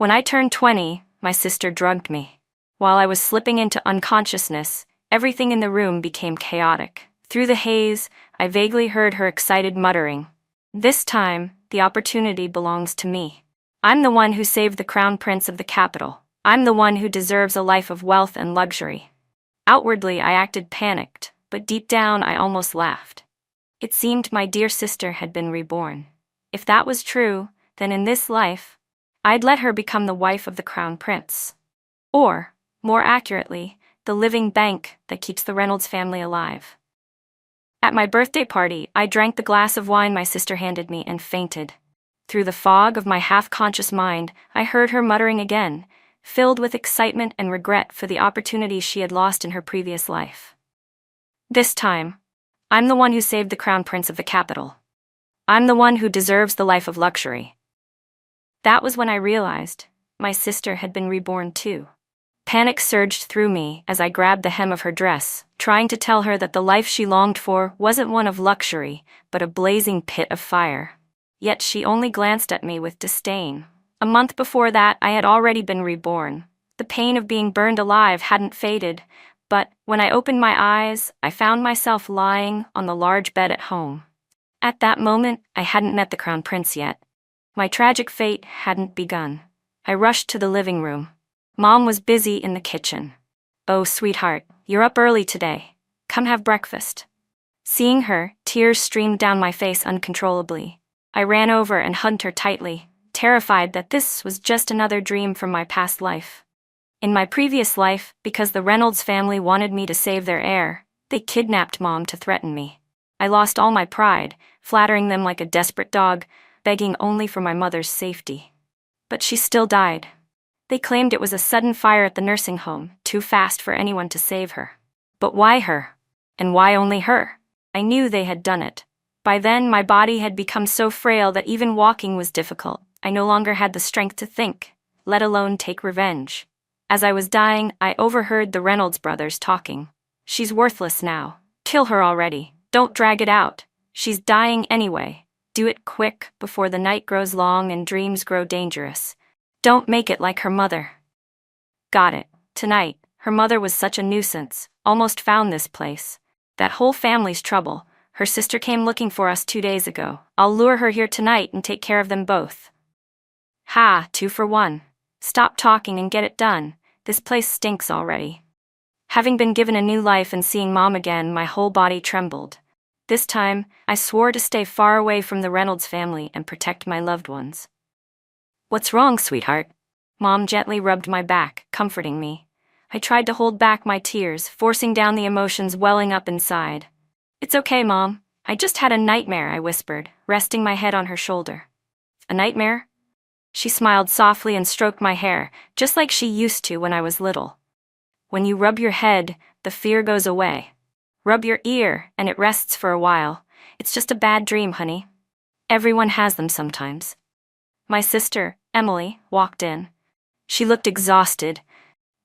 When I turned 20, my sister drugged me. While I was slipping into unconsciousness, everything in the room became chaotic. Through the haze, I vaguely heard her excited muttering. This time, the opportunity belongs to me. I'm the one who saved the crown prince of the capital. I'm the one who deserves a life of wealth and luxury. Outwardly, I acted panicked, but deep down, I almost laughed. It seemed my dear sister had been reborn. If that was true, then in this life, I'd let her become the wife of the crown prince. Or, more accurately, the living bank that keeps the Reynolds family alive. At my birthday party, I drank the glass of wine my sister handed me and fainted. Through the fog of my half-conscious mind, I heard her muttering again, filled with excitement and regret for the opportunities she had lost in her previous life. This time, I'm the one who saved the crown prince of the capital. I'm the one who deserves the life of luxury. That was when I realized my sister had been reborn too. Panic surged through me as I grabbed the hem of her dress, trying to tell her that the life she longed for wasn't one of luxury, but a blazing pit of fire. Yet she only glanced at me with disdain. A month before that, I had already been reborn. The pain of being burned alive hadn't faded, but when I opened my eyes, I found myself lying on the large bed at home. At that moment, I hadn't met the crown prince yet. My tragic fate hadn't begun. I rushed to the living room. Mom was busy in the kitchen. "Oh, sweetheart, you're up early today. Come have breakfast." Seeing her, tears streamed down my face uncontrollably. I ran over and hugged her tightly, terrified that this was just another dream from my past life. In my previous life, because the Reynolds family wanted me to save their heir, they kidnapped Mom to threaten me. I lost all my pride, flattering them like a desperate dog, begging only for my mother's safety. But she still died. They claimed it was a sudden fire at the nursing home, too fast for anyone to save her. But why her? And why only her? I knew they had done it. By then, my body had become so frail that even walking was difficult. I no longer had the strength to think, let alone take revenge. As I was dying, I overheard the Reynolds brothers talking. "She's worthless now. Kill her already. Don't drag it out. She's dying anyway. Do it quick before the night grows long and dreams grow dangerous. Don't make it like her mother." Got it. Tonight, her mother was such a nuisance, almost found this place. That whole family's trouble. Her sister came looking for us 2 days ago. I'll lure her here tonight and take care of them both. Ha, 2 for 1. Stop talking and get it done. This place stinks already. Having been given a new life and seeing Mom again, my whole body trembled. This time, I swore to stay far away from the Reynolds family and protect my loved ones. "What's wrong, sweetheart?" Mom gently rubbed my back, comforting me. I tried to hold back my tears, forcing down the emotions welling up inside. "It's okay, Mom. I just had a nightmare," I whispered, resting my head on her shoulder. "A nightmare?" She smiled softly and stroked my hair, just like she used to when I was little. "When you rub your head, the fear goes away. Rub your ear, and it rests for a while. It's just a bad dream, honey. Everyone has them sometimes." My sister, Emily, walked in. She looked exhausted,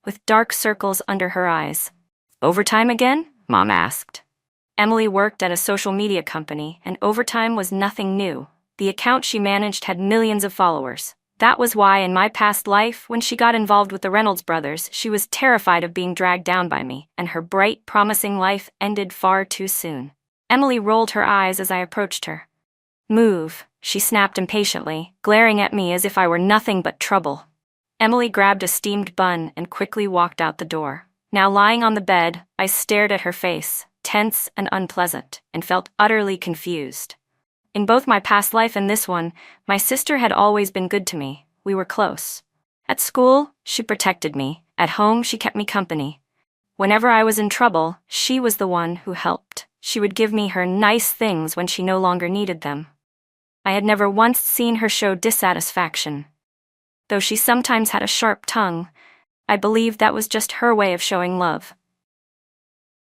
with dark circles under her eyes. "Overtime again?" Mom asked. Emily worked at a social media company, and overtime was nothing new. The account she managed had millions of followers. That was why in my past life, when she got involved with the Reynolds brothers, she was terrified of being dragged down by me, and her bright, promising life ended far too soon. Emily rolled her eyes as I approached her. "Move," she snapped impatiently, glaring at me as if I were nothing but trouble. Emily grabbed a steamed bun and quickly walked out the door. Now lying on the bed, I stared at her face, tense and unpleasant, and felt utterly confused. In both my past life and this one, my sister had always been good to me. We were close. At school, she protected me. At home, she kept me company. Whenever I was in trouble, she was the one who helped. She would give me her nice things when she no longer needed them. I had never once seen her show dissatisfaction. Though she sometimes had a sharp tongue, I believed that was just her way of showing love.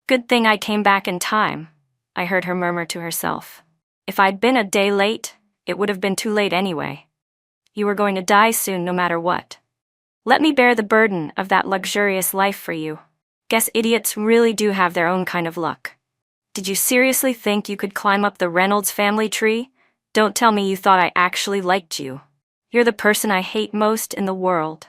"Good thing I came back in time," I heard her murmur to herself. "If I'd been a day late, it would have been too late anyway. You were going to die soon no matter what. Let me bear the burden of that luxurious life for you. Guess idiots really do have their own kind of luck. Did you seriously think you could climb up the Reynolds family tree? Don't tell me you thought I actually liked you. You're the person I hate most in the world."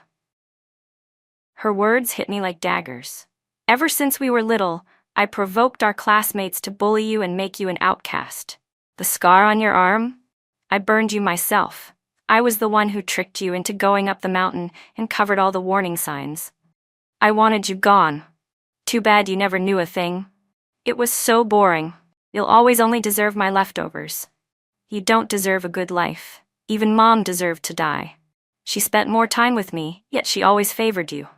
Her words hit me like daggers. Ever since we were little, I provoked our classmates to bully you and make you an outcast. The scar on your arm? I burned you myself. I was the one who tricked you into going up the mountain and covered all the warning signs. I wanted you gone. Too bad you never knew a thing. It was so boring. You'll always only deserve my leftovers. You don't deserve a good life. Even Mom deserved to die. She spent more time with me, yet she always favored you.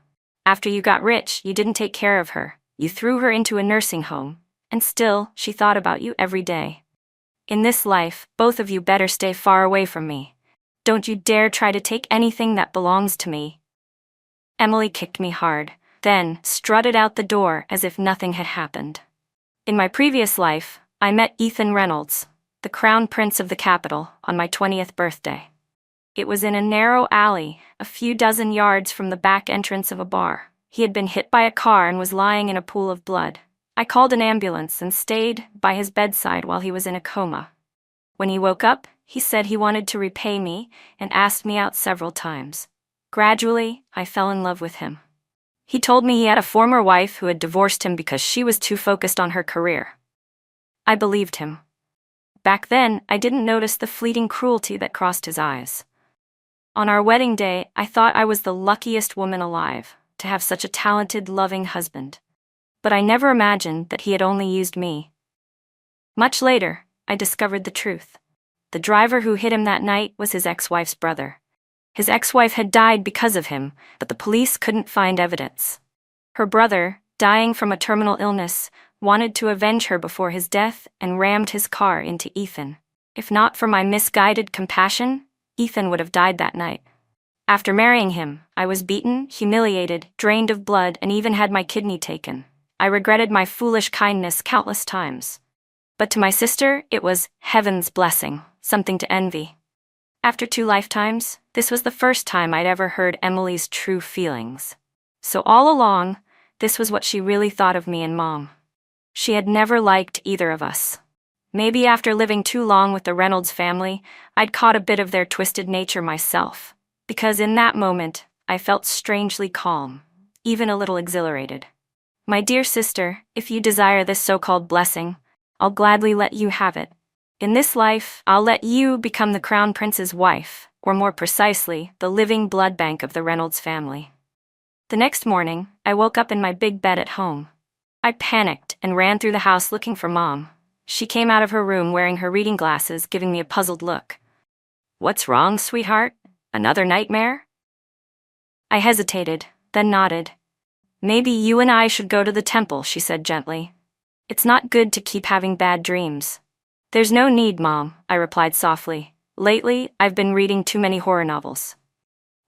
After you got rich, you didn't take care of her. You threw her into a nursing home, and still, she thought about you every day. In this life, both of you better stay far away from me. Don't you dare try to take anything that belongs to me." Emily kicked me hard, then strutted out the door as if nothing had happened. In my previous life, I met Ethan Reynolds, the crown prince of the capital, on my 20th birthday. It was in a narrow alley, a few dozen yards from the back entrance of a bar. He had been hit by a car and was lying in a pool of blood. I called an ambulance and stayed by his bedside while he was in a coma. When he woke up, he said he wanted to repay me and asked me out several times. Gradually, I fell in love with him. He told me he had a former wife who had divorced him because she was too focused on her career. I believed him. Back then, I didn't notice the fleeting cruelty that crossed his eyes. On our wedding day, I thought I was the luckiest woman alive, to have such a talented, loving husband. But I never imagined that he had only used me. Much later, I discovered the truth. The driver who hit him that night was his ex-wife's brother. His ex-wife had died because of him, but the police couldn't find evidence. Her brother, dying from a terminal illness, wanted to avenge her before his death and rammed his car into Ethan. If not for my misguided compassion, Ethan would have died that night. After marrying him, I was beaten, humiliated, drained of blood, and even had my kidney taken. I regretted my foolish kindness countless times. But to my sister, it was heaven's blessing, something to envy. After 2 lifetimes, this was the first time I'd ever heard Emily's true feelings. So all along, this was what she really thought of me and Mom. She had never liked either of us. Maybe after living too long with the Reynolds family, I'd caught a bit of their twisted nature myself, because in that moment, I felt strangely calm, even a little exhilarated. My dear sister, if you desire this so-called blessing, I'll gladly let you have it. In this life, I'll let you become the Crown Prince's wife, or more precisely, the living blood bank of the Reynolds family. The next morning, I woke up in my big bed at home. I panicked and ran through the house looking for Mom. She came out of her room wearing her reading glasses, giving me a puzzled look. "What's wrong, sweetheart? Another nightmare?" I hesitated, then nodded. "Maybe you and I should go to the temple," she said gently. "It's not good to keep having bad dreams." "There's no need, Mom," I replied softly. "Lately, I've been reading too many horror novels."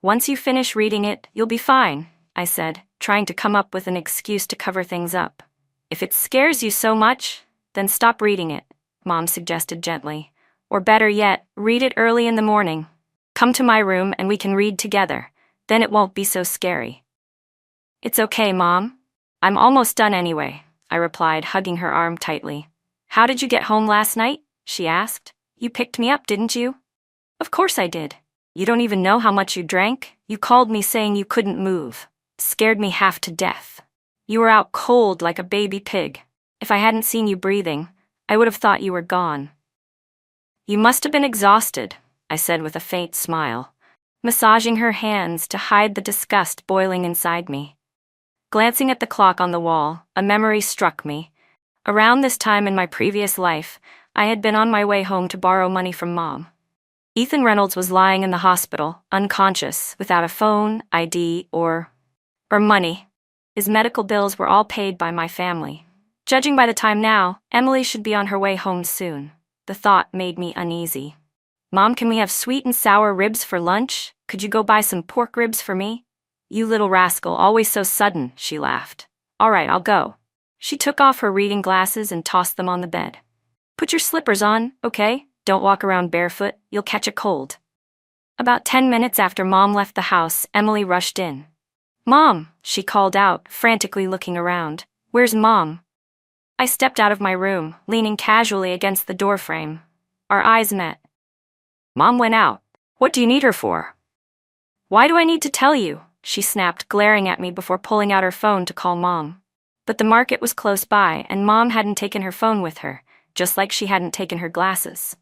"Once you finish reading it, you'll be fine," I said, trying to come up with an excuse to cover things up. "If it scares you so much, then stop reading it," Mom suggested gently. "Or better yet, read it early in the morning. Come to my room and we can read together. Then it won't be so scary." "It's okay, Mom. I'm almost done anyway," I replied, hugging her arm tightly. "How did you get home last night?" she asked. "You picked me up, didn't you?" "Of course I did. You don't even know how much you drank. You called me saying you couldn't move. Scared me half to death. You were out cold like a baby pig. If I hadn't seen you breathing, I would have thought you were gone." "You must have been exhausted," I said with a faint smile, massaging her hands to hide the disgust boiling inside me. Glancing at the clock on the wall, a memory struck me. Around this time in my previous life, I had been on my way home to borrow money from Mom. Ethan Reynolds was lying in the hospital, unconscious, without a phone, ID, or money. His medical bills were all paid by my family. Judging by the time now, Emily should be on her way home soon. The thought made me uneasy. "Mom, can we have sweet and sour ribs for lunch? Could you go buy some pork ribs for me?" "You little rascal, always so sudden," she laughed. "All right, I'll go." She took off her reading glasses and tossed them on the bed. "Put your slippers on, okay? Don't walk around barefoot, you'll catch a cold." About 10 minutes after Mom left the house, Emily rushed in. "Mom," she called out, frantically looking around. "Where's Mom?" I stepped out of my room, leaning casually against the doorframe. Our eyes met. "Mom went out. What do you need her for? Why do I need to tell you? She snapped, glaring at me before pulling out her phone to call Mom. But the market was close by, and Mom hadn't taken her phone with her, just like she hadn't taken her glasses.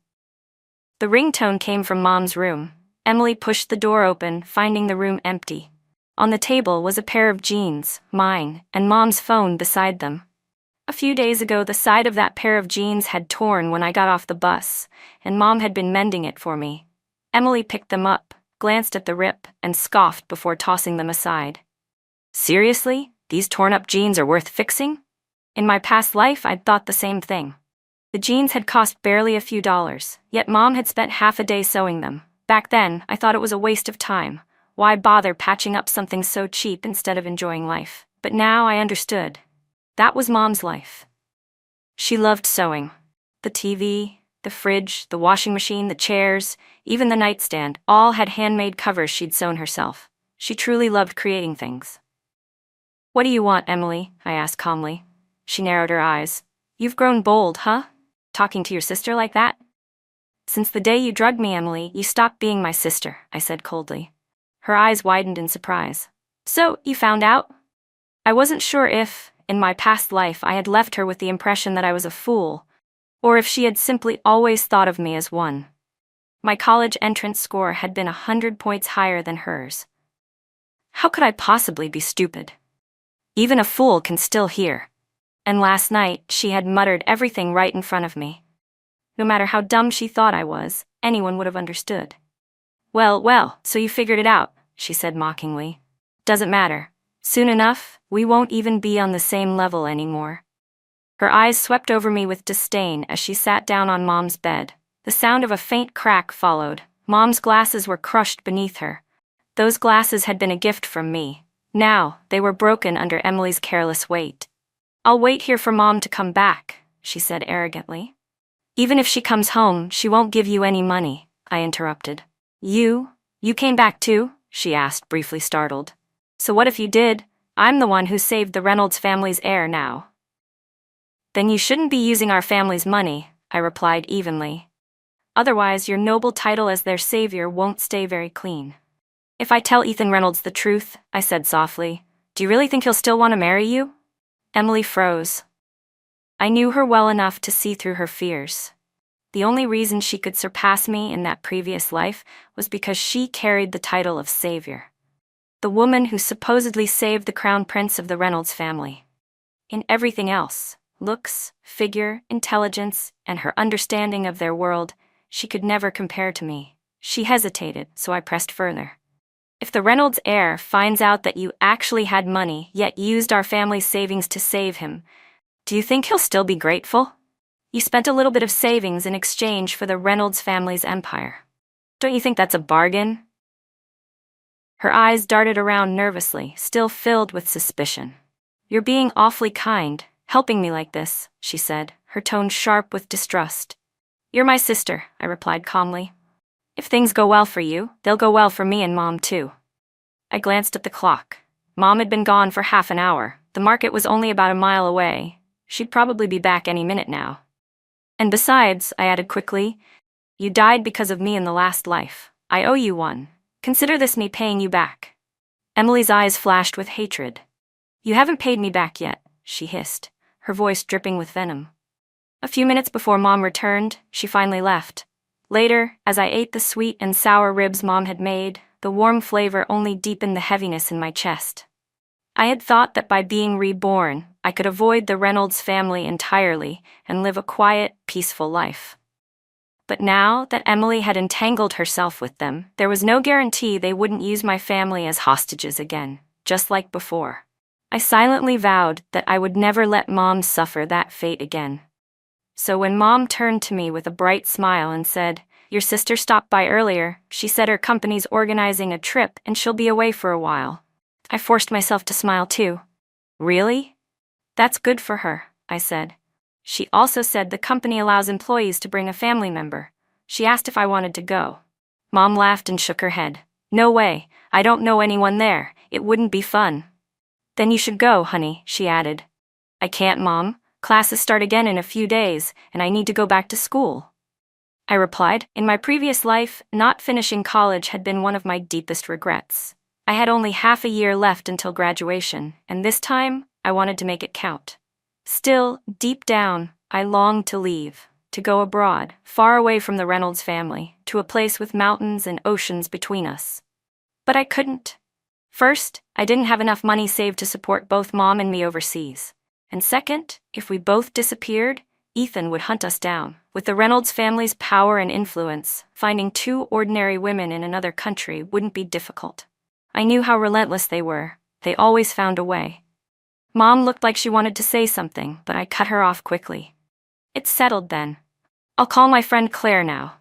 The ringtone came from Mom's room. Emily pushed the door open, finding the room empty. On the table was a pair of jeans, mine, and Mom's phone beside them. A few days ago, the side of that pair of jeans had torn when I got off the bus, and Mom had been mending it for me. Emily picked them up, glanced at the rip, and scoffed before tossing them aside. Seriously? These torn-up jeans are worth fixing? In my past life, I'd thought the same thing. The jeans had cost barely a few dollars, yet Mom had spent half a day sewing them. Back then, I thought it was a waste of time. Why bother patching up something so cheap instead of enjoying life? But now I understood. That was Mom's life. She loved sewing. The TV, the fridge, the washing machine, the chairs, even the nightstand, all had handmade covers she'd sewn herself. She truly loved creating things. What do you want, Emily? I asked calmly. She narrowed her eyes. You've grown bold, huh? Talking to your sister like that? Since the day you drugged me, Emily, you stopped being my sister, I said coldly. Her eyes widened in surprise. So, you found out? I wasn't sure if, in my past life, I had left her with the impression that I was a fool, or if she had simply always thought of me as one. My college entrance score had been 100 points higher than hers. How could I possibly be stupid? Even a fool can still hear. And last night, she had muttered everything right in front of me. No matter how dumb she thought I was, anyone would have understood. Well, so you figured it out, she said mockingly. Doesn't matter. Soon enough, we won't even be on the same level anymore. Her eyes swept over me with disdain as she sat down on Mom's bed. The sound of a faint crack followed. Mom's glasses were crushed beneath her. Those glasses had been a gift from me. Now, they were broken under Emily's careless weight. I'll wait here for Mom to come back, she said arrogantly. Even if she comes home, she won't give you any money, I interrupted. You came back too? She asked, briefly startled. So what if you did? I'm the one who saved the Reynolds family's heir now. Then you shouldn't be using our family's money, I replied evenly. Otherwise, your noble title as their savior won't stay very clean. If I tell Ethan Reynolds the truth, I said softly, do you really think he'll still want to marry you? Emily froze. I knew her well enough to see through her fears. The only reason she could surpass me in that previous life was because she carried the title of savior. The woman who supposedly saved the crown prince of the Reynolds family. In everything else, looks, figure, intelligence, and her understanding of their world, she could never compare to me. She hesitated, so I pressed further. If the Reynolds heir finds out that you actually had money, yet used our family's savings to save him, do you think he'll still be grateful? You spent a little bit of savings in exchange for the Reynolds family's empire. Don't you think that's a bargain? Her eyes darted around nervously, still filled with suspicion. You're being awfully kind, helping me like this, she said, her tone sharp with distrust. You're my sister, I replied calmly. If things go well for you, they'll go well for me and Mom too. I glanced at the clock. Mom had been gone for half an hour. The market was only about a mile away. She'd probably be back any minute now. And besides, I added quickly, you died because of me in the last life. I owe you one. Consider this me paying you back. Emily's eyes flashed with hatred. You haven't paid me back yet, she hissed, her voice dripping with venom. A few minutes before Mom returned, she finally left. Later, as I ate the sweet and sour ribs Mom had made, the warm flavor only deepened the heaviness in my chest. I had thought that by being reborn, I could avoid the Reynolds family entirely and live a quiet, peaceful life. But now that Emily had entangled herself with them, there was no guarantee they wouldn't use my family as hostages again, just like before. I silently vowed that I would never let Mom suffer that fate again. So when Mom turned to me with a bright smile and said, Your sister stopped by earlier, she said her company's organizing a trip and she'll be away for a while. I forced myself to smile too. Really? That's good for her, I said. She also said the company allows employees to bring a family member. She asked if I wanted to go. Mom laughed and shook her head. No way, I don't know anyone there, it wouldn't be fun. Then you should go, honey, she added. I can't, Mom. Classes start again in a few days, and I need to go back to school. I replied. In my previous life, not finishing college had been one of my deepest regrets. I had only half a year left until graduation, and this time, I wanted to make it count. Still, deep down, I longed to leave, to go abroad, far away from the Reynolds family, to a place with mountains and oceans between us. But I couldn't. First, I didn't have enough money saved to support both Mom and me overseas. And second, if we both disappeared, Ethan would hunt us down. With the Reynolds family's power and influence, finding two ordinary women in another country wouldn't be difficult. I knew how relentless they were. They always found a way. Mom looked like she wanted to say something, but I cut her off quickly. It's settled then. I'll call my friend Claire now.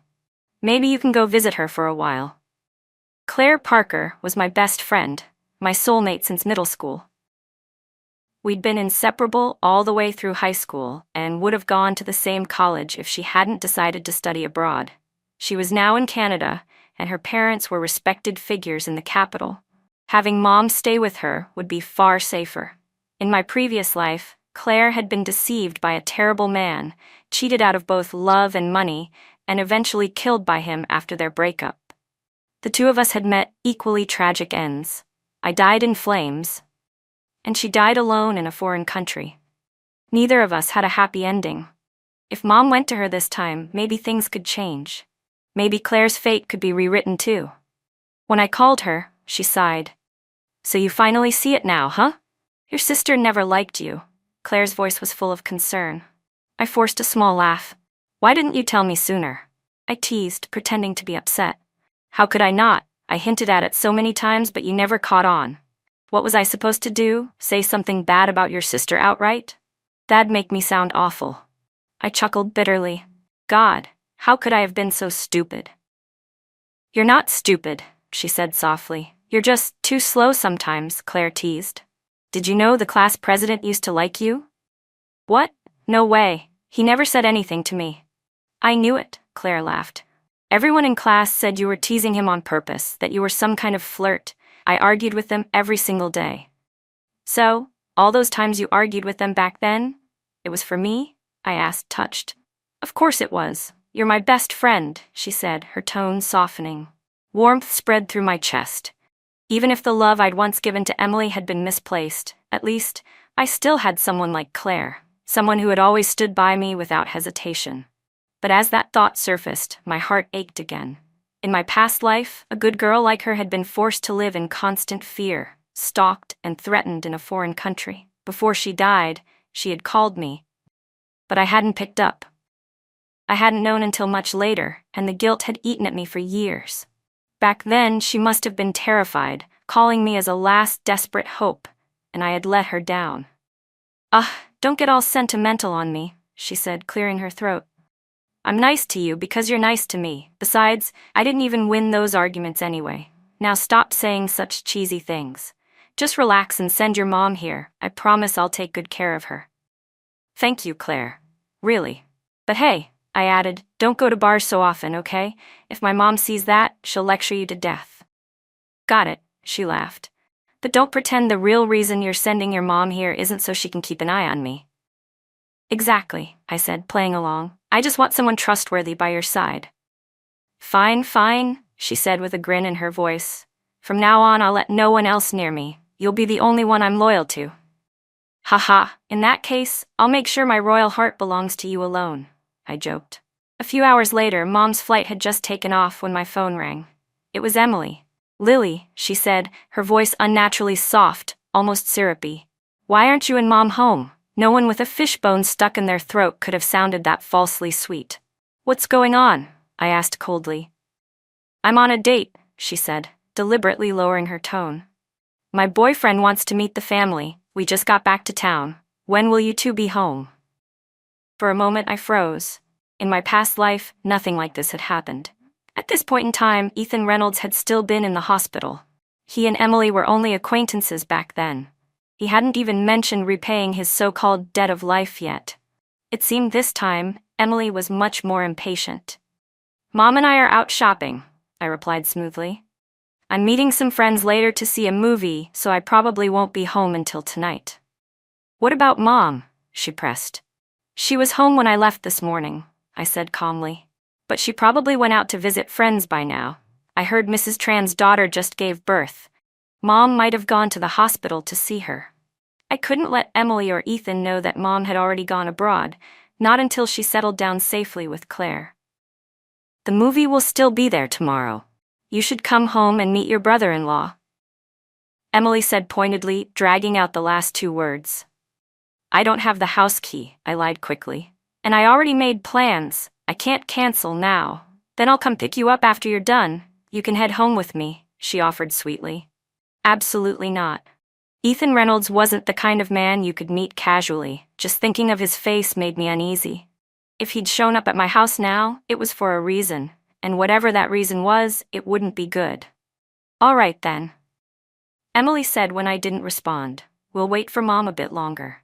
Maybe you can go visit her for a while. Claire Parker was my best friend, my soulmate since middle school. We'd been inseparable all the way through high school and would have gone to the same college if she hadn't decided to study abroad. She was now in Canada, and her parents were respected figures in the capital. Having Mom stay with her would be far safer. In my previous life, Claire had been deceived by a terrible man, cheated out of both love and money, and eventually killed by him after their breakup. The two of us had met equally tragic ends. I died in flames, and she died alone in a foreign country. Neither of us had a happy ending. If Mom went to her this time, maybe things could change. Maybe Claire's fate could be rewritten too. When I called her, she sighed. So you finally see it now, huh? Your sister never liked you. Claire's voice was full of concern. I forced a small laugh. Why didn't you tell me sooner? I teased, pretending to be upset. How could I not? I hinted at it so many times, but you never caught on. What was I supposed to do? Say something bad about your sister outright? That'd make me sound awful. I chuckled bitterly. God, how could I have been so stupid? You're not stupid, she said softly. You're just too slow sometimes, Claire teased. Did you know the class president used to like you? What? No way. He never said anything to me. I knew it, Claire laughed. Everyone in class said you were teasing him on purpose, that you were some kind of flirt. I argued with them every single day. So, all those times you argued with them back then, it was for me? I asked, touched. Of course it was. You're my best friend, she said, her tone softening. Warmth spread through my chest. Even if the love I'd once given to Emily had been misplaced, at least, I still had someone like Claire, someone who had always stood by me without hesitation. But as that thought surfaced, my heart ached again. In my past life, a good girl like her had been forced to live in constant fear, stalked and threatened in a foreign country. Before she died, she had called me. But I hadn't picked up. I hadn't known until much later, and the guilt had eaten at me for years. Back then, she must have been terrified, calling me as a last desperate hope, and I had let her down. Don't get all sentimental on me, she said, clearing her throat. I'm nice to you because you're nice to me. Besides, I didn't even win those arguments anyway. Now stop saying such cheesy things. Just relax and send your mom here. I promise I'll take good care of her. Thank you, Claire. Really. But hey, I added, don't go to bars so often, okay? If my mom sees that, she'll lecture you to death. Got it, she laughed. But don't pretend the real reason you're sending your mom here isn't so she can keep an eye on me. Exactly, I said, playing along. I just want someone trustworthy by your side. Fine, she said with a grin in her voice. From now on, I'll let no one else near me. You'll be the only one I'm loyal to. Haha, in that case, I'll make sure my royal heart belongs to you alone, I joked. A few hours later, Mom's flight had just taken off when my phone rang. It was Emily. Lily, she said, her voice unnaturally soft, almost syrupy. Why aren't you and Mom home? No one with a fishbone stuck in their throat could have sounded that falsely sweet. What's going on? I asked coldly. I'm on a date, she said, deliberately lowering her tone. My boyfriend wants to meet the family. We just got back to town. When will you two be home? For a moment I froze. In my past life, nothing like this had happened. At this point in time, Ethan Reynolds had still been in the hospital. He and Emily were only acquaintances back then. He hadn't even mentioned repaying his so-called debt of life yet. It seemed this time, Emily was much more impatient. Mom and I are out shopping, I replied smoothly. I'm meeting some friends later to see a movie, so I probably won't be home until tonight. What about Mom? She pressed. She was home when I left this morning, I said calmly. But she probably went out to visit friends by now. I heard Mrs. Tran's daughter just gave birth. Mom might have gone to the hospital to see her. I couldn't let Emily or Ethan know that Mom had already gone abroad, not until she settled down safely with Claire. The movie will still be there tomorrow. You should come home and meet your brother-in-law, Emily said pointedly, dragging out the last two words. I don't have the house key, I lied quickly. And I already made plans. I can't cancel now. Then I'll come pick you up after you're done. You can head home with me, she offered sweetly. Absolutely not. Ethan Reynolds wasn't the kind of man you could meet casually. Just thinking of his face made me uneasy. If he'd shown up at my house now, it was for a reason, and whatever that reason was, it wouldn't be good. All right then, Emily said when I didn't respond. We'll wait for Mom a bit longer.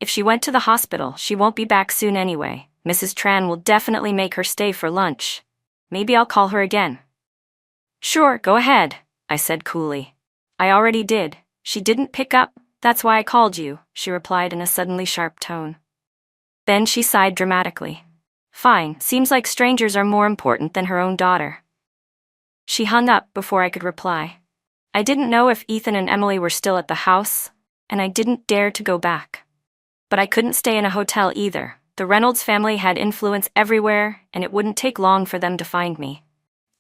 If she went to the hospital, she won't be back soon anyway. Mrs. Tran will definitely make her stay for lunch. Maybe I'll call her again. Sure, go ahead, I said coolly. I already did. She didn't pick up. That's why I called you, she replied in a suddenly sharp tone. Then she sighed dramatically. Fine, seems like strangers are more important than her own daughter. She hung up before I could reply. I didn't know if Ethan and Emily were still at the house, and I didn't dare to go back. But I couldn't stay in a hotel either. The Reynolds family had influence everywhere, and it wouldn't take long for them to find me.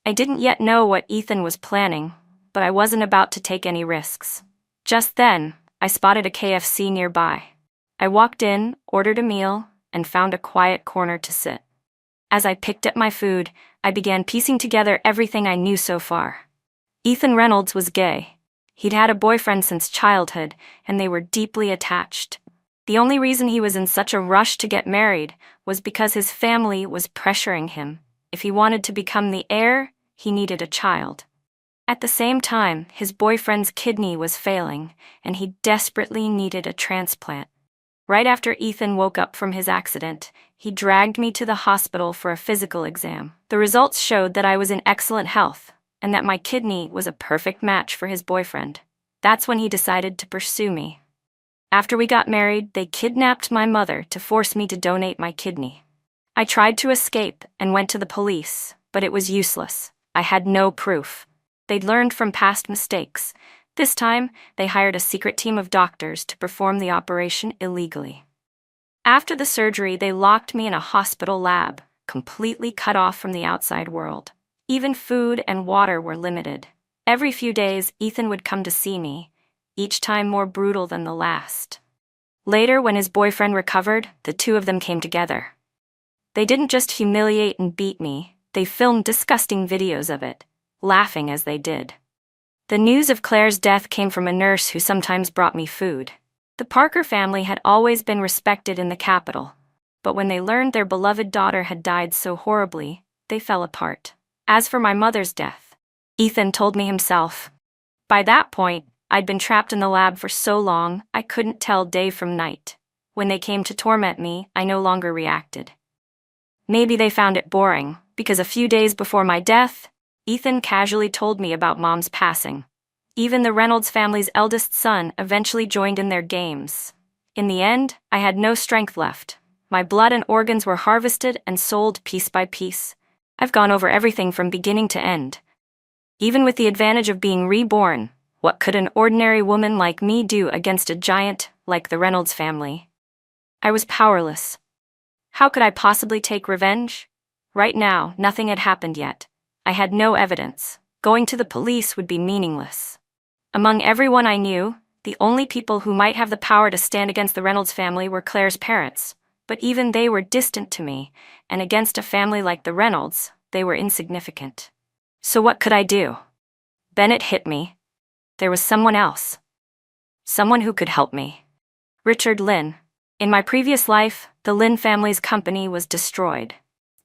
I didn't yet know what Ethan was planning, but I wasn't about to take any risks. Just then, I spotted a KFC nearby. I walked in, ordered a meal, and found a quiet corner to sit. As I picked at my food, I began piecing together everything I knew so far. Ethan Reynolds was gay. He'd had a boyfriend since childhood, and they were deeply attached. The only reason he was in such a rush to get married was because his family was pressuring him. If he wanted to become the heir, he needed a child. At the same time, his boyfriend's kidney was failing, and he desperately needed a transplant. Right after Ethan woke up from his accident, he dragged me to the hospital for a physical exam. The results showed that I was in excellent health, and that my kidney was a perfect match for his boyfriend. That's when he decided to pursue me. After we got married, they kidnapped my mother to force me to donate my kidney. I tried to escape and went to the police, but it was useless. I had no proof. They'd learned from past mistakes. This time, they hired a secret team of doctors to perform the operation illegally. After the surgery, they locked me in a hospital lab, completely cut off from the outside world. Even food and water were limited. Every few days, Ethan would come to see me, each time more brutal than the last. Later, when his boyfriend recovered, the two of them came together. They didn't just humiliate and beat me, they filmed disgusting videos of it, laughing as they did. The news of Claire's death came from a nurse who sometimes brought me food. The Parker family had always been respected in the capital, but when they learned their beloved daughter had died so horribly, they fell apart. As for my mother's death, Ethan told me himself. By that point, I'd been trapped in the lab for so long, I couldn't tell day from night. When they came to torment me, I no longer reacted. Maybe they found it boring, because a few days before my death, Ethan casually told me about Mom's passing. Even the Reynolds family's eldest son eventually joined in their games. In the end, I had no strength left. My blood and organs were harvested and sold piece by piece. I've gone over everything from beginning to end. Even with the advantage of being reborn, what could an ordinary woman like me do against a giant like the Reynolds family? I was powerless. How could I possibly take revenge? Right now, nothing had happened yet. I had no evidence. Going to the police would be meaningless. Among everyone I knew, the only people who might have the power to stand against the Reynolds family were Claire's parents, but even they were distant to me, and against a family like the Reynolds, they were insignificant. So what could I do? Then it hit me. There was someone else. Someone who could help me. Richard Lynn. In my previous life, the Lynn family's company was destroyed.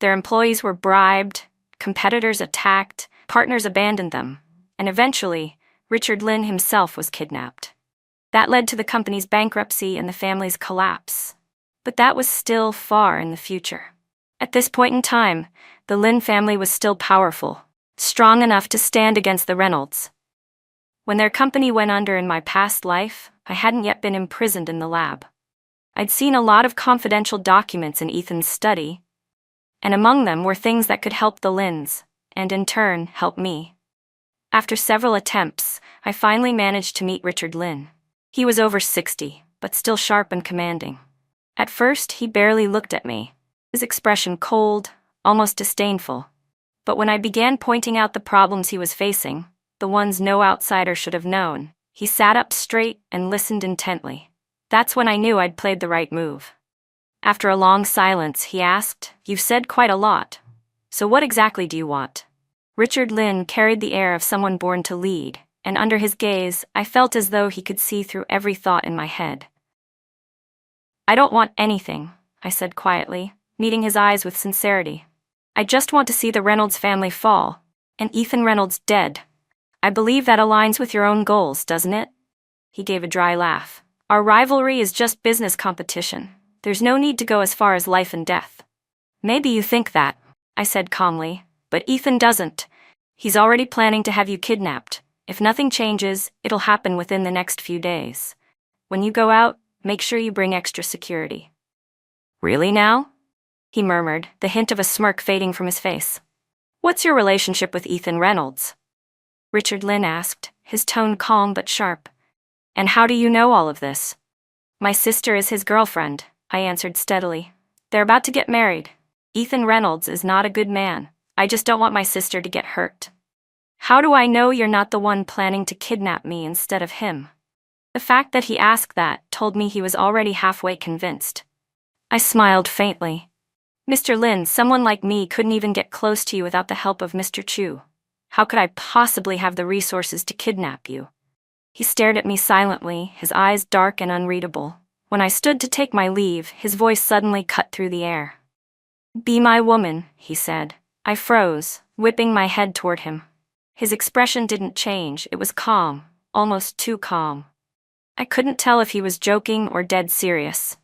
Their employees were bribed, competitors attacked, partners abandoned them, and eventually, Richard Lynn himself was kidnapped. That led to the company's bankruptcy and the family's collapse. But that was still far in the future. At this point in time, the Lynn family was still powerful, strong enough to stand against the Reynolds. When their company went under in my past life, I hadn't yet been imprisoned in the lab. I'd seen a lot of confidential documents in Ethan's study. And among them were things that could help the Lins, and in turn help me. After several attempts, I finally managed to meet Richard Lin. He was over 60, but still sharp and commanding. At first, he barely looked at me, his expression cold, almost disdainful. But when I began pointing out the problems he was facing, the ones no outsider should have known, he sat up straight and listened intently. That's when I knew I'd played the right move. After a long silence, he asked, "You've said quite a lot. So what exactly do you want?" Richard Lin carried the air of someone born to lead, and under his gaze, I felt as though he could see through every thought in my head. "I don't want anything," I said quietly, meeting his eyes with sincerity. "I just want to see the Reynolds family fall, and Ethan Reynolds dead. I believe that aligns with your own goals, doesn't it?" He gave a dry laugh. "Our rivalry is just business competition. There's no need to go as far as life and death." "Maybe you think that," I said calmly, "but Ethan doesn't. He's already planning to have you kidnapped. If nothing changes, it'll happen within the next few days. When you go out, make sure you bring extra security." "Really now?" he murmured, the hint of a smirk fading from his face. "What's your relationship with Ethan Reynolds?" Richard Lin asked, his tone calm but sharp. "And how do you know all of this?" "My sister is his girlfriend," I answered steadily. "They're about to get married. Ethan Reynolds is not a good man. I just don't want my sister to get hurt." "How do I know you're not the one planning to kidnap me instead of him?" The fact that he asked that told me he was already halfway convinced. I smiled faintly. "Mr. Lin, someone like me couldn't even get close to you without the help of Mr. Chu. How could I possibly have the resources to kidnap you?" He stared at me silently, his eyes dark and unreadable. When I stood to take my leave, his voice suddenly cut through the air. "Be my woman," he said. I froze, whipping my head toward him. His expression didn't change, it was calm, almost too calm. I couldn't tell if he was joking or dead serious.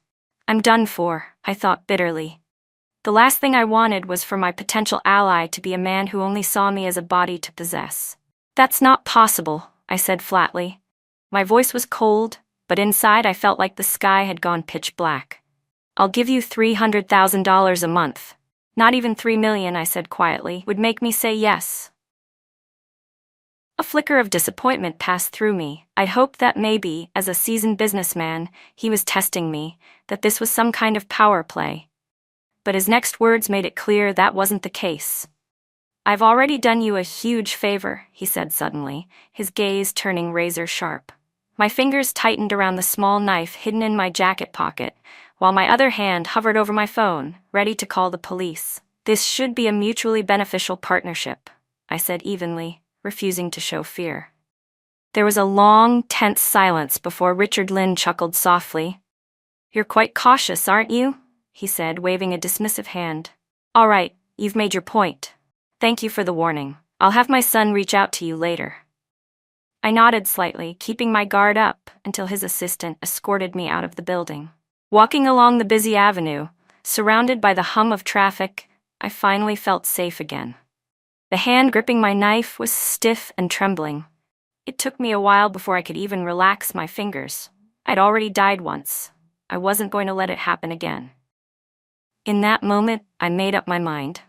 I'm done for, I thought bitterly. The last thing I wanted was for my potential ally to be a man who only saw me as a body to possess. "That's not possible," I said flatly. My voice was cold, but inside I felt like the sky had gone pitch black. "I'll give you $300,000 a month. Not even $3 million, I said quietly, would make me say yes." A flicker of disappointment passed through me. I'd hoped that maybe, as a seasoned businessman, he was testing me, that this was some kind of power play. But his next words made it clear that wasn't the case. "I've already done you a huge favor," he said suddenly, his gaze turning razor sharp. My fingers tightened around the small knife hidden in my jacket pocket, while my other hand hovered over my phone, ready to call the police. "This should be a mutually beneficial partnership," I said evenly, refusing to show fear. There was a long, tense silence before Richard Lin chuckled softly. "You're quite cautious, aren't you?" he said, waving a dismissive hand. "All right, you've made your point. Thank you for the warning. I'll have my son reach out to you later." I nodded slightly, keeping my guard up until his assistant escorted me out of the building. Walking along the busy avenue, surrounded by the hum of traffic, I finally felt safe again. The hand gripping my knife was stiff and trembling. It took me a while before I could even relax my fingers. I'd already died once. I wasn't going to let it happen again. In that moment, I made up my mind.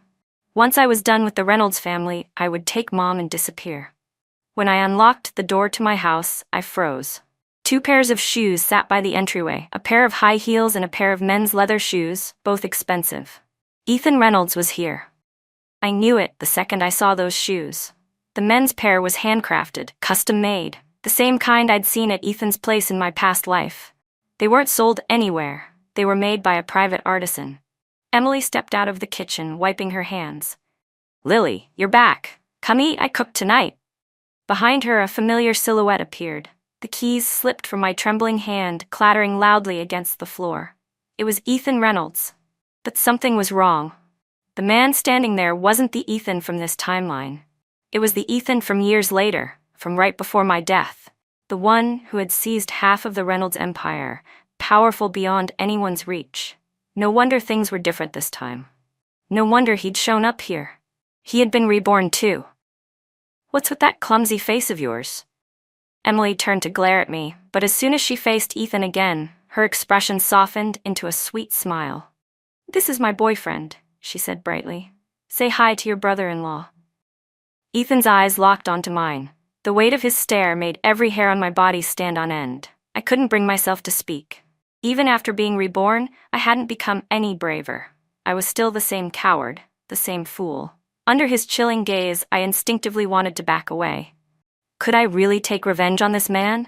Once I was done with the Reynolds family, I would take Mom and disappear. When I unlocked the door to my house, I froze. 2 pairs of shoes sat by the entryway, a pair of high heels and a pair of men's leather shoes, both expensive. Ethan Reynolds was here. I knew it the second I saw those shoes. The men's pair was handcrafted, custom-made, the same kind I'd seen at Ethan's place in my past life. They weren't sold anywhere. They were made by a private artisan. Emily stepped out of the kitchen, wiping her hands. "Lily, you're back. Come eat, I cooked tonight." Behind her, a familiar silhouette appeared. The keys slipped from my trembling hand, clattering loudly against the floor. It was Ethan Reynolds. But something was wrong. The man standing there wasn't the Ethan from this timeline. It was the Ethan from years later, from right before my death. The one who had seized half of the Reynolds empire, powerful beyond anyone's reach. No wonder things were different this time. No wonder he'd shown up here. He had been reborn too. "What's with that clumsy face of yours?" Emily turned to glare at me, but as soon as she faced Ethan again, her expression softened into a sweet smile. "This is my boyfriend," she said brightly. Say hi to your brother-in-law. Ethan's eyes locked onto mine. The weight of his stare made every hair on my body stand on end. I couldn't bring myself to speak. Even after being reborn, I hadn't become any braver. I was still the same coward, the same fool. Under his chilling gaze, I instinctively wanted to back away. Could I really take revenge on this man?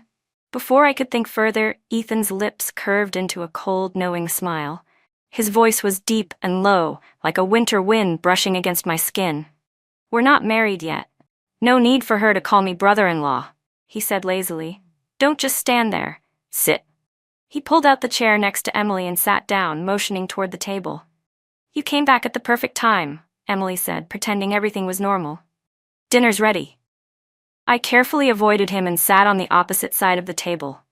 Before I could think further, Ethan's lips curved into a cold, knowing smile. His voice was deep and low, like a winter wind brushing against my skin. We're not married yet. No need for her to call me brother-in-law, he said lazily. Don't just stand there. Sit. He pulled out the chair next to Emily and sat down, motioning toward the table. You came back at the perfect time, Emily said, pretending everything was normal. Dinner's ready. I carefully avoided him and sat on the opposite side of the table.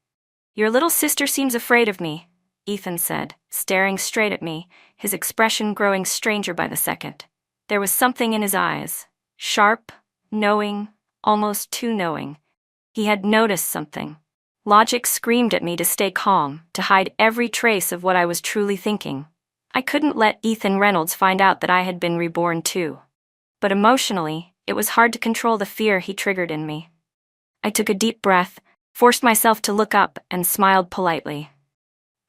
Your little sister seems afraid of me, Ethan said, staring straight at me, his expression growing stranger by the second. There was something in his eyes, sharp, knowing, almost too knowing. He had noticed something. Logic screamed at me to stay calm, to hide every trace of what I was truly thinking. I couldn't let Ethan Reynolds find out that I had been reborn too. But emotionally, it was hard to control the fear he triggered in me. I took a deep breath, forced myself to look up, and smiled politely.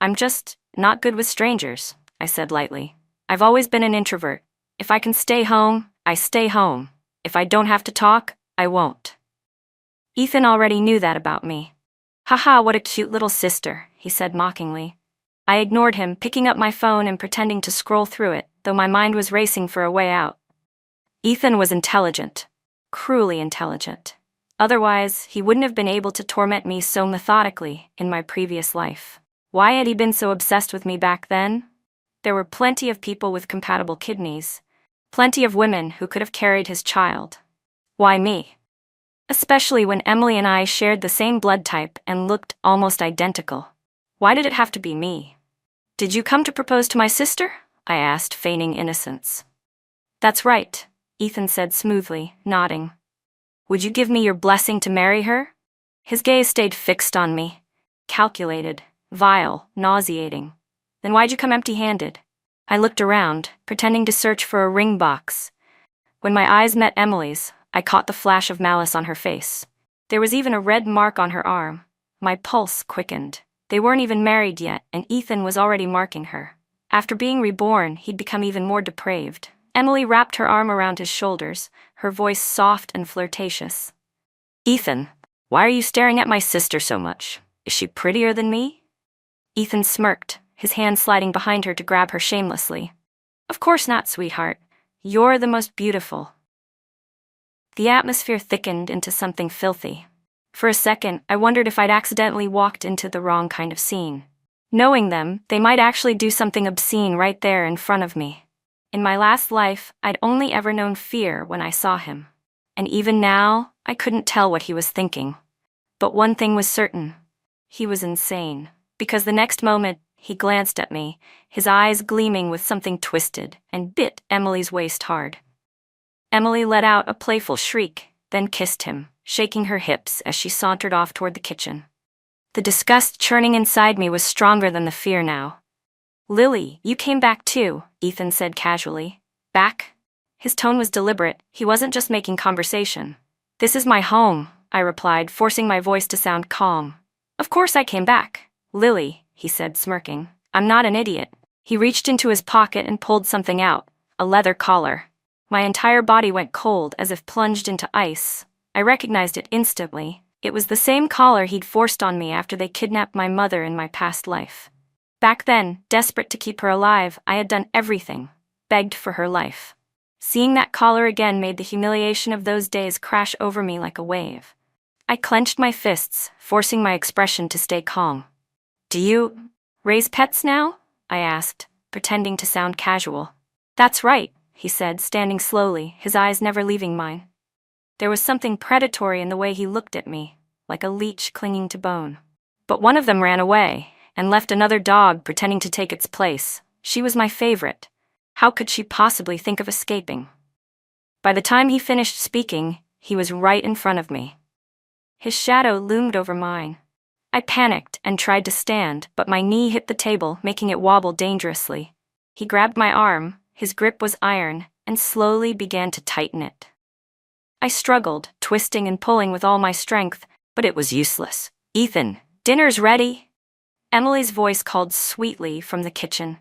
I'm just not good with strangers, I said lightly. I've always been an introvert. If I can stay home, I stay home. If I don't have to talk, I won't. Ethan already knew that about me. Haha, what a cute little sister, he said mockingly. I ignored him, picking up my phone and pretending to scroll through it, though my mind was racing for a way out. Ethan was intelligent, cruelly intelligent. Otherwise, he wouldn't have been able to torment me so methodically in my previous life. Why had he been so obsessed with me back then? There were plenty of people with compatible kidneys, plenty of women who could have carried his child. Why me? Especially when Emily and I shared the same blood type and looked almost identical. Why did it have to be me? Did you come to propose to my sister? I asked, feigning innocence. That's right, Ethan said smoothly, nodding. Would you give me your blessing to marry her? His gaze stayed fixed on me. Calculated, vile, nauseating. Then why'd you come empty-handed? I looked around, pretending to search for a ring box. When my eyes met Emily's, I caught the flash of malice on her face. There was even a red mark on her arm. My pulse quickened. They weren't even married yet, and Ethan was already marking her. After being reborn, he'd become even more depraved. Emily wrapped her arm around his shoulders, her voice soft and flirtatious. Ethan, why are you staring at my sister so much? Is she prettier than me? Ethan smirked, his hand sliding behind her to grab her shamelessly. Of course not, sweetheart. You're the most beautiful. The atmosphere thickened into something filthy. For a second, I wondered if I'd accidentally walked into the wrong kind of scene. Knowing them, they might actually do something obscene right there in front of me. In my last life, I'd only ever known fear when I saw him. And even now, I couldn't tell what he was thinking. But one thing was certain. He was insane. Because the next moment, he glanced at me, his eyes gleaming with something twisted, and bit Emily's waist hard. Emily let out a playful shriek, then kissed him, shaking her hips as she sauntered off toward the kitchen. The disgust churning inside me was stronger than the fear now. Lily, you came back too, Ethan said casually. Back? His tone was deliberate, he wasn't just making conversation. This is my home, I replied, forcing my voice to sound calm. Of course I came back. Lily, he said, smirking. I'm not an idiot. He reached into his pocket and pulled something out, a leather collar. My entire body went cold as if plunged into ice. I recognized it instantly. It was the same collar he'd forced on me after they kidnapped my mother in my past life. Back then, desperate to keep her alive, I had done everything, begged for her life. Seeing that collar again made the humiliation of those days crash over me like a wave. I clenched my fists, forcing my expression to stay calm. Do you raise pets now? I asked, pretending to sound casual. That's right, he said, standing slowly, his eyes never leaving mine. There was something predatory in the way he looked at me, like a leech clinging to bone. But one of them ran away, and left another dog pretending to take its place. She was my favorite. How could she possibly think of escaping? By the time he finished speaking, he was right in front of me. His shadow loomed over mine. I panicked and tried to stand, but my knee hit the table, making it wobble dangerously. He grabbed my arm, His grip was iron, and slowly began to tighten it. I struggled, twisting and pulling with all my strength, but it was useless. "Ethan, dinner's ready!" Emily's voice called sweetly from the kitchen.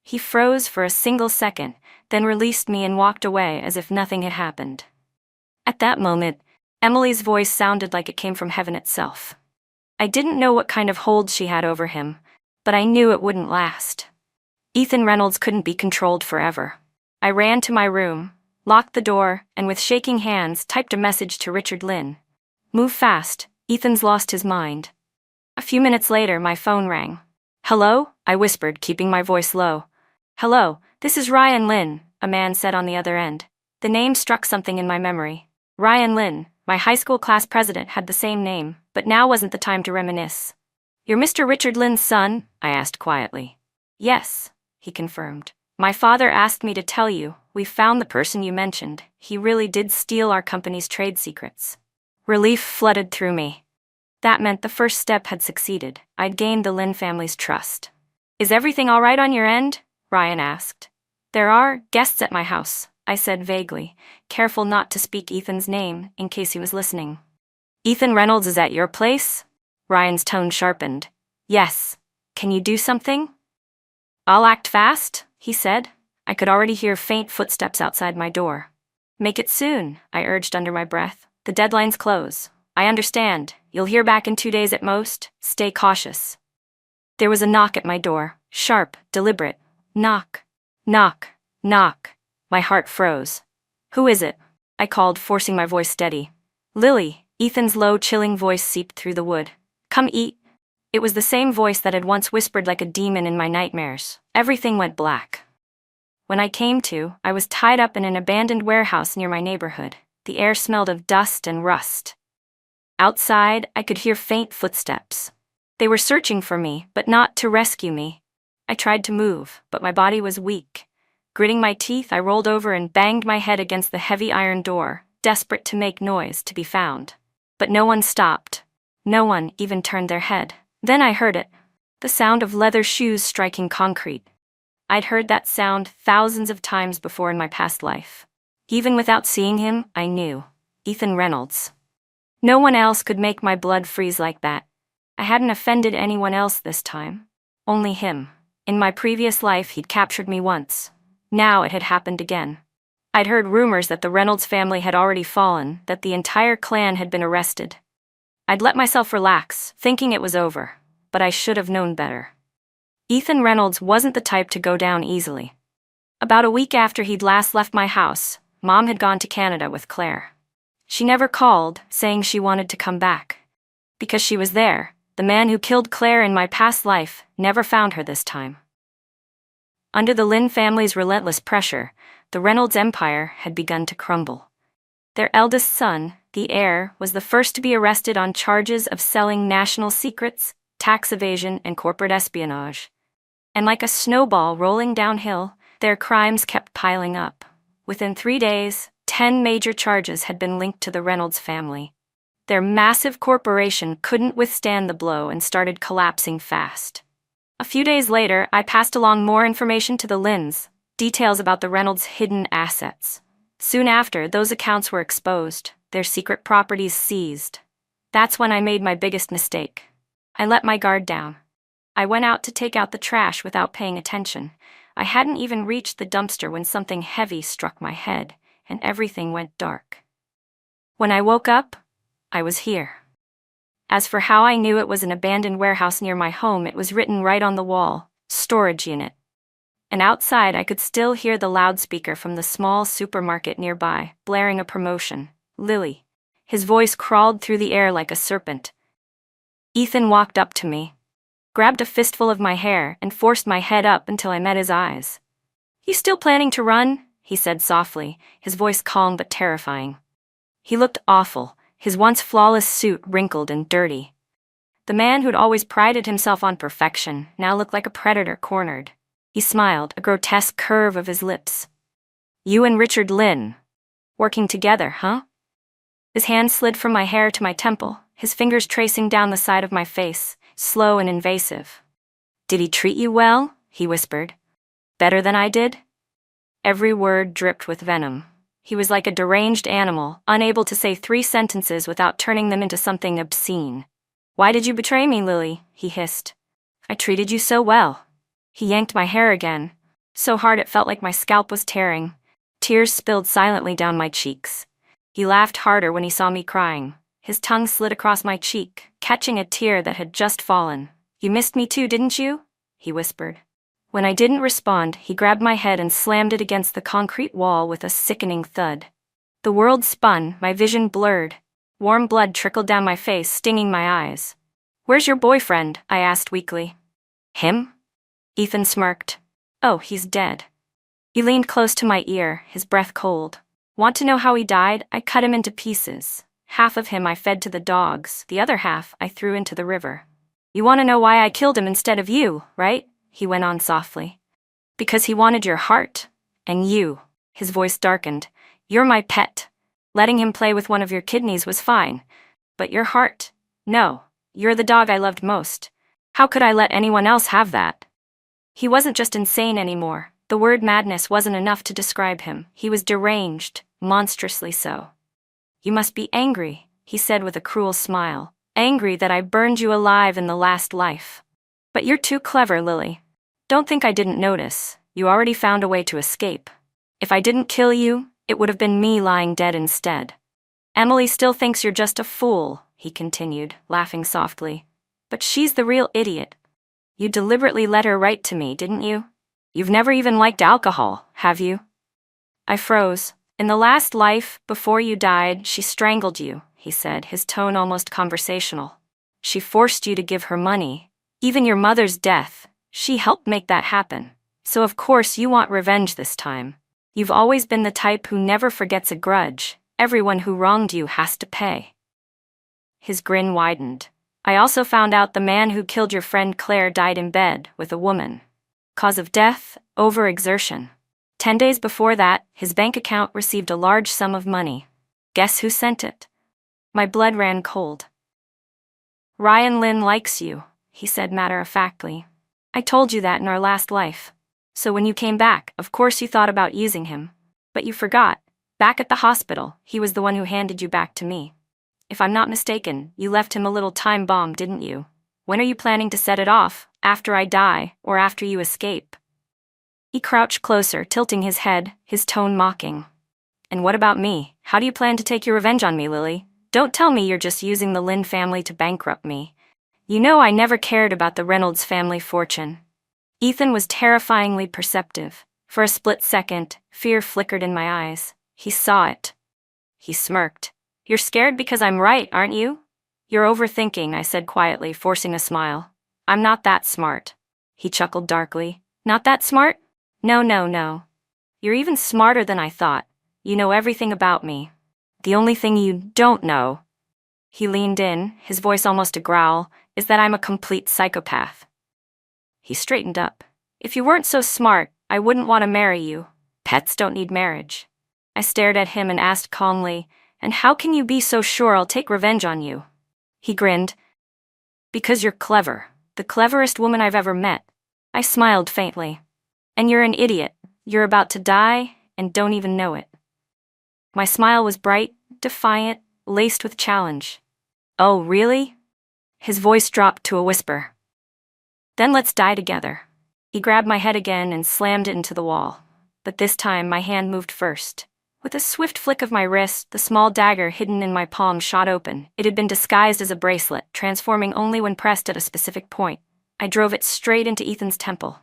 He froze for a single second, then released me and walked away as if nothing had happened. At that moment, Emily's voice sounded like it came from heaven itself. I didn't know what kind of hold she had over him, but I knew it wouldn't last. Ethan Reynolds couldn't be controlled forever. I ran to my room, locked the door, and with shaking hands typed a message to Richard Lynn. "Move fast, Ethan's lost his mind." A few minutes later, my phone rang. "Hello?" I whispered, keeping my voice low. "Hello, this is Ryan Lynn," a man said on the other end. The name struck something in my memory. Ryan Lynn, my high school class president, had the same name, but now wasn't the time to reminisce. "You're Mr. Richard Lynn's son?" I asked quietly. "Yes," he confirmed. "My father asked me to tell you, we found the person you mentioned. He really did steal our company's trade secrets." Relief flooded through me. That meant the first step had succeeded. I'd gained the Lynn family's trust. "Is everything all right on your end?" Ryan asked. "There are guests at my house," I said vaguely, careful not to speak Ethan's name in case he was listening. "Ethan Reynolds is at your place?" Ryan's tone sharpened. "Yes. Can you do something?" "I'll act fast," he said. I could already hear faint footsteps outside my door. "Make it soon," I urged under my breath. "The deadline's close." "I understand. You'll hear back in 2 days at most. Stay cautious." There was a knock at my door. Sharp, deliberate. Knock. Knock. Knock. My heart froze. "Who is it?" I called, forcing my voice steady. "Lily." Ethan's low, chilling voice seeped through the wood. "Come eat." It was the same voice that had once whispered like a demon in my nightmares. Everything went black. When I came to, I was tied up in an abandoned warehouse near my neighborhood. The air smelled of dust and rust. Outside, I could hear faint footsteps. They were searching for me, but not to rescue me. I tried to move, but my body was weak. Gritting my teeth, I rolled over and banged my head against the heavy iron door, desperate to make noise to be found. But no one stopped. No one even turned their head. Then I heard it. The sound of leather shoes striking concrete. I'd heard that sound thousands of times before in my past life. Even without seeing him, I knew. Ethan Reynolds. No one else could make my blood freeze like that. I hadn't offended anyone else this time. Only him. In my previous life, he'd captured me once. Now it had happened again. I'd heard rumors that the Reynolds family had already fallen, that the entire clan had been arrested. I'd let myself relax, thinking it was over, but I should have known better. Ethan Reynolds wasn't the type to go down easily. About a week after he'd last left my house, Mom had gone to Canada with Claire. She never called, saying she wanted to come back. Because she was there, the man who killed Claire in my past life never found her this time. Under the Lynn family's relentless pressure, the Reynolds empire had begun to crumble. Their eldest son, the heir, was the first to be arrested on charges of selling national secrets, tax evasion, and corporate espionage. And like a snowball rolling downhill, their crimes kept piling up. Within 3 days, 10 major charges had been linked to the Reynolds family. Their massive corporation couldn't withstand the blow and started collapsing fast. A few days later, I passed along more information to the Lynns, details about the Reynolds' hidden assets. Soon after, those accounts were exposed, their secret properties seized. That's when I made my biggest mistake. I let my guard down. I went out to take out the trash without paying attention. I hadn't even reached the dumpster when something heavy struck my head, and everything went dark. When I woke up, I was here. As for how I knew it was an abandoned warehouse near my home, it was written right on the wall, storage unit. And outside, I could still hear the loudspeaker from the small supermarket nearby, blaring a promotion. "Lily." His voice crawled through the air like a serpent. Ethan walked up to me, grabbed a fistful of my hair, and forced my head up until I met his eyes. "You still planning to run?" he said softly, his voice calm but terrifying. He looked awful, his once flawless suit wrinkled and dirty. The man who'd always prided himself on perfection now looked like a predator cornered. He smiled, a grotesque curve of his lips. "You and Richard Lynn. Working together, huh?" His hand slid from my hair to my temple, his fingers tracing down the side of my face, slow and invasive. "Did he treat you well?" he whispered. "Better than I did?" Every word dripped with venom. He was like a deranged animal, unable to say 3 sentences without turning them into something obscene. "Why did you betray me, Lily?" he hissed. "I treated you so well." He yanked my hair again, so hard it felt like my scalp was tearing. Tears spilled silently down my cheeks. He laughed harder when he saw me crying. His tongue slid across my cheek, catching a tear that had just fallen. "You missed me too, didn't you?" he whispered. When I didn't respond, he grabbed my head and slammed it against the concrete wall with a sickening thud. The world spun, my vision blurred. Warm blood trickled down my face, stinging my eyes. "Where's your boyfriend?" I asked weakly. "Him?" Ethan smirked. "Oh, he's dead." He leaned close to my ear, his breath cold. "Want to know how he died? I cut him into pieces. Half of him I fed to the dogs, the other half I threw into the river." "You want to know why I killed him instead of you, right?" he went on softly. "Because he wanted your heart. And you." His voice darkened. "You're my pet. Letting him play with one of your kidneys was fine. But your heart? No. You're the dog I loved most. How could I let anyone else have that?" He wasn't just insane anymore. The word madness wasn't enough to describe him. He was deranged, monstrously so. "You must be angry," he said with a cruel smile. "Angry that I burned you alive in the last life. But you're too clever, Lily. Don't think I didn't notice. You already found a way to escape. If I didn't kill you, it would have been me lying dead instead. Emily still thinks you're just a fool," he continued, laughing softly. "But she's the real idiot. You deliberately led her write to me, didn't you? You've never even liked alcohol, have you?" I froze. "In the last life, before you died, she strangled you," he said, his tone almost conversational. "She forced you to give her money. Even your mother's death. She helped make that happen. So of course you want revenge this time. You've always been the type who never forgets a grudge. Everyone who wronged you has to pay." His grin widened. "I also found out the man who killed your friend Claire died in bed with a woman. Cause of death, overexertion. 10 days before that, his bank account received a large sum of money. Guess who sent it?" My blood ran cold. "Ryan Lynn likes you," he said matter-of-factly. "I told you that in our last life. So when you came back, of course you thought about using him. But you forgot. Back at the hospital, he was the one who handed you back to me. If I'm not mistaken, you left him a little time bomb, didn't you? When are you planning to set it off? After I die, or after you escape?" He crouched closer, tilting his head, his tone mocking. "And what about me? How do you plan to take your revenge on me, Lily? Don't tell me you're just using the Lynn family to bankrupt me. You know I never cared about the Reynolds family fortune." Ethan was terrifyingly perceptive. For a split second, fear flickered in my eyes. He saw it. He smirked. "You're scared because I'm right, aren't you?" "You're overthinking," I said quietly, forcing a smile. "I'm not that smart." He chuckled darkly. "Not that smart? No, no, no. You're even smarter than I thought. You know everything about me. The only thing you don't know," he leaned in, his voice almost a growl, "is that I'm a complete psychopath." He straightened up. "If you weren't so smart, I wouldn't want to marry you. Pets don't need marriage." I stared at him and asked calmly, "And how can you be so sure I'll take revenge on you?" He grinned. "Because you're clever. The cleverest woman I've ever met." I smiled faintly. "And you're an idiot. You're about to die, and don't even know it." My smile was bright, defiant, laced with challenge. "Oh, really?" His voice dropped to a whisper. "Then let's die together." He grabbed my head again and slammed it into the wall. But this time my hand moved first. With a swift flick of my wrist, the small dagger hidden in my palm shot open. It had been disguised as a bracelet, transforming only when pressed at a specific point. I drove it straight into Ethan's temple.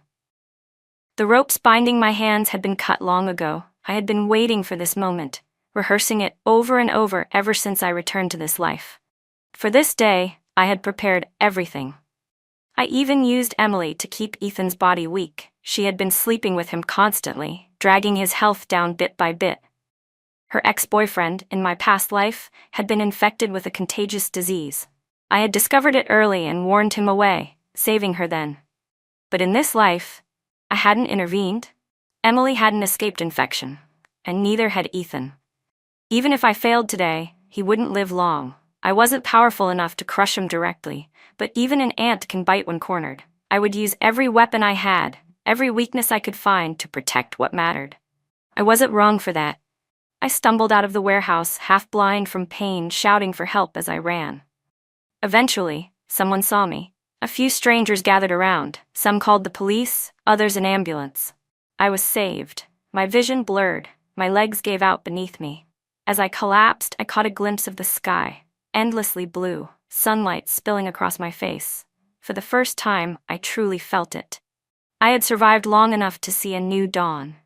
The ropes binding my hands had been cut long ago. I had been waiting for this moment, rehearsing it over and over ever since I returned to this life. For this day, I had prepared everything. I even used Emily to keep Ethan's body weak. She had been sleeping with him constantly, dragging his health down bit by bit. Her ex-boyfriend, in my past life, had been infected with a contagious disease. I had discovered it early and warned him away, saving her then. But in this life, I hadn't intervened. Emily hadn't escaped infection, and neither had Ethan. Even if I failed today, he wouldn't live long. I wasn't powerful enough to crush him directly, but even an ant can bite when cornered. I would use every weapon I had, every weakness I could find to protect what mattered. I wasn't wrong for that. I stumbled out of the warehouse, half blind from pain, shouting for help as I ran. Eventually, someone saw me. A few strangers gathered around. Some called the police, others an ambulance. I was saved. My vision blurred. My legs gave out beneath me. As I collapsed, I caught a glimpse of the sky, endlessly blue, sunlight spilling across my face. For the first time, I truly felt it. I had survived long enough to see a new dawn.